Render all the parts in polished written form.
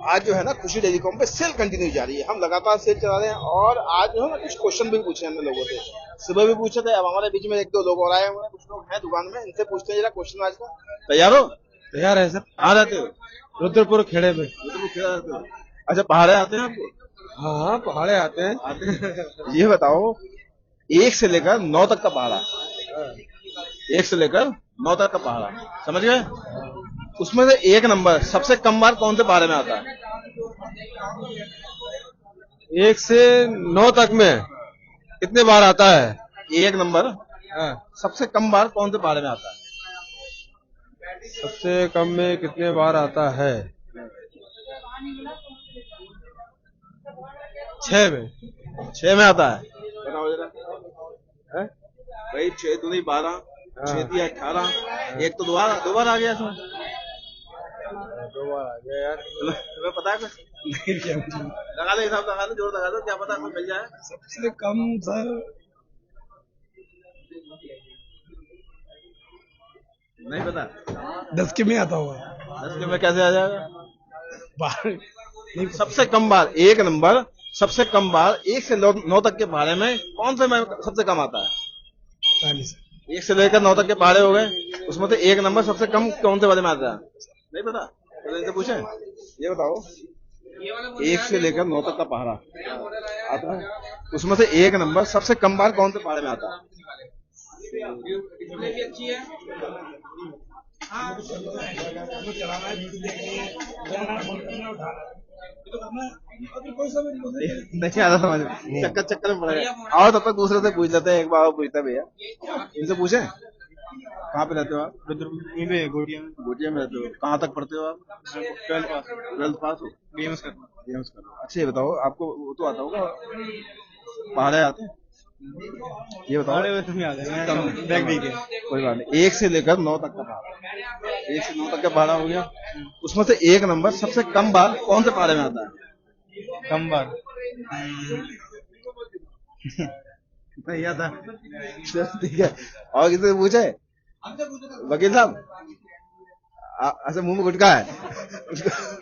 आज जो है ना खुशी टेलीकॉम पे सेल कंटिन्यू जारी है। हम लगातार सेल चला रहे हैं और आज जो है ना कुछ क्वेश्चन भी पूछे हमने लोगों से। सुबह भी पूछे थे, अब हमारे बीच में एक दो लोग और आए हुए हैं, कुछ लोग हैं दुकान में, इनसे पूछते हैं जरा क्वेश्चन आज का। तैयार हो? तैयार है सर। आ जाते हो? रुद्रपुर खेड़े में। अच्छा, पहाड़े आते हैं आपको? हाँ, पहाड़े आते हैं। ये बताओ, 1 से लेकर 9 तक का पहाड़ा, 1 से लेकर 9 तक का पहाड़ा, समझ गए? उसमें से एक नंबर सबसे कम बार कौन से पहाड़े में आता है? 1 से 9 तक में कितने बार आता है? एक नंबर हाँ। सबसे कम बार कौन से पहाड़े में आता है? सबसे कम में कितने बार आता है? 6 में। 6 में आता है। बताओ जरा। भाई 6 दूनी 12, 6 दिया 18, एक तो दो बार आ गया इसमें। 2 बार आ गया यार। तुम्हें पता है कुछ? लगा दो हिसाब, लगा दो, जोर लगा दो, क्या पता मिल जाए। सबसे कम सर नहीं पता? 10 के में आता होगा। 10 के में कैसे आ जाएगा? नहीं, सबसे कम बार एक नंबर, सबसे कम बार 1 से 9 तक के पहाड़े में कौन से में सबसे कम आता है? 1 से लेकर 9 तक के पहाड़े हो गए, उसमें से एक नंबर सबसे कम कौन से वाले में आता है? नहीं पता? तो इनसे पूछे, ये बताओ, 1 से लेकर 9 तक का पहाड़ा आता है, उसमें से एक नंबर सबसे कम बार कौन से पहाड़े में आता है? नहीं आता समझ में, चक्कर में पड़ेगा। और तब तक दूसरे से पूछ लेते हैं, एक बार पूछता भैया, इनसे पूछे कहाँ पे रहते हो आप? गोटिया में रहते हो। कहाँ तक पढ़ते हो आप? 12th पास हो? BMS कर रहे हो। अच्छा, ये बताओ, आपको वो तो आता होगा, पहाड़े आते हैं? ये बताओ, कोई बात नहीं। 1 से लेकर 9 तक का पहाड़ा, 1 से 9 तक का पहाड़ा हो गया, उसमें से एक नंबर सबसे कम बार कौन से पहाड़े में आता है? कम बार नहीं आता। ठीक है, और किसी से पूछे? वकील साहब, अच्छा मुंह में गुटका है।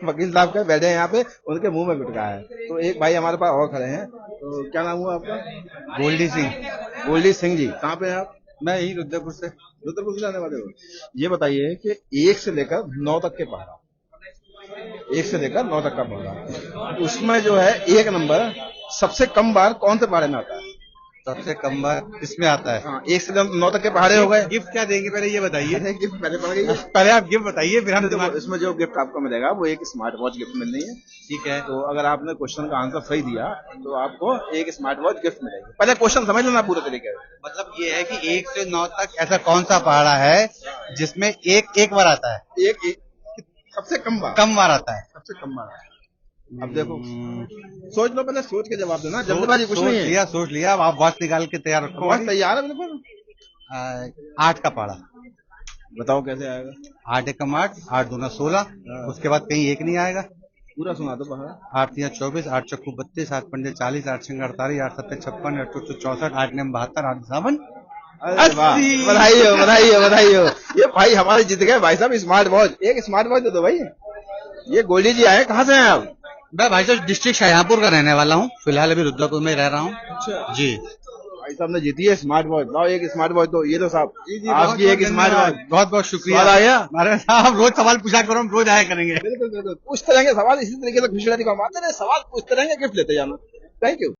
वकील साहब का बैठे हैं यहाँ पे, उनके मुंह में गुटका है। तो एक भाई हमारे पास और खड़े हैं, तो क्या नाम हुआ आपका? गोल्डी सिंह। गोल्डी सिंह जी, कहाँ पे हैं आप? मैं यही रुद्रपुर से रहने वाले हो। ये बताइए कि 1 से लेकर 9 तक के पहाड़ा, 1 से लेकर 9 तक का पहाड़ा, उसमें जो है एक नंबर सबसे कम बार कौन से पहाड़े में आता है? सबसे कम बार किसमें आता है? हाँ, 1 से 9 तक के पहाड़े हो गए। गिफ्ट क्या देंगे पहले ये बताइए। गिफ्ट पहले पड़ गई। पहले आप गिफ्ट बताइए, फिर हम इसमें जो गिफ्ट आपको मिलेगा वो एक स्मार्ट वॉच गिफ्ट मिलनी है। ठीक है। तो अगर आपने क्वेश्चन का आंसर सही दिया तो आपको एक स्मार्ट वॉच गिफ्ट मिलेगी। पहले क्वेश्चन समझ लेना पूरे तरीके से। मतलब ये है कि 1 से 9 तक ऐसा कौन सा पहाड़ा है जिसमें एक बार आता है? एक सबसे कम बार आता है। सबसे कम बार। अब देखो, सोच लो, पहले सोच के जवाब देना, जल्दबाजी कुछ नहीं है। सोच लिया। अब आप वॉच निकाल के तैयार रखो। वॉच तैयार है बिल्कुल। 8 का पहाड़ा। बताओ कैसे आएगा? 8 एकम 8, 8 दूना 16, उसके बाद कहीं एक नहीं आएगा। पूरा सुना दो पहाड़ा। 8 3 24, 8 चौको 32, 8 पंजे 40, 8 6 48, 8 7 56, 8 2 64, 8 9 72, 8 57। बधाई हो, बधाई हो, बधाई हो। ये भाई हमारे जीत गए भाई साहब स्मार्ट वॉच। एक स्मार्ट वॉच दे दो भाई। ये गोल्डी जी आए, कहाँ से हैं आप? मैं भाई साहब डिस्ट्रिक्ट शाहजहांपुर का रहने वाला हूँ, फिलहाल अभी रुद्रपुर में रह रहा हूँ। अच्छा जी। भाई साहब ने जीती है स्मार्ट वॉच। लाओ एक स्मार्ट वॉच दो। ये तो साहब आपकी एक स्मार्ट वॉच। बहुत बहुत शुक्रिया। आया हमारे साहब रोज सवाल पूछा करो, हम रोज आया करेंगे। बिल्कुल बिल्कुल, पूछते रहेंगे सवाल, इसी तरीके से खुशी को आते रहे, सवाल पूछते रहेंगे, गिफ्ट लेते जाना। Thank you.